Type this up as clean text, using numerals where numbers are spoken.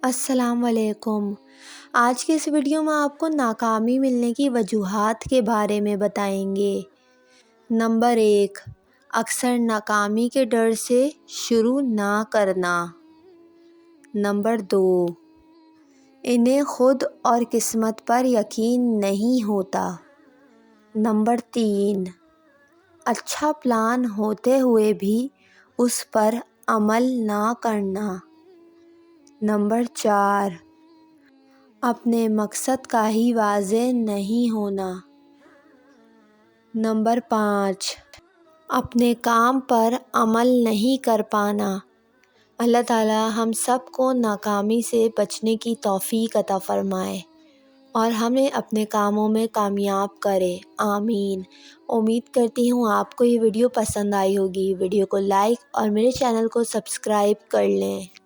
السلام علیکم۔ آج کے اس ویڈیو میں آپ کو ناکامی ملنے کی وجوہات کے بارے میں بتائیں گے۔ نمبر 1، اکثر ناکامی کے ڈر سے شروع نہ کرنا۔ نمبر 2، انہیں خود اور قسمت پر یقین نہیں ہوتا۔ نمبر 3، اچھا پلان ہوتے ہوئے بھی اس پر عمل نہ کرنا۔ نمبر 4، اپنے مقصد کا ہی واضح نہیں ہونا۔ نمبر 5، اپنے کام پر عمل نہیں کر پانا۔ اللہ تعالیٰ ہم سب کو ناکامی سے بچنے کی توفیق عطا فرمائے اور ہمیں اپنے کاموں میں کامیاب کرے، آمین۔ امید کرتی ہوں آپ کو یہ ویڈیو پسند آئی ہوگی۔ ویڈیو کو لائک اور میرے چینل کو سبسکرائب کر لیں۔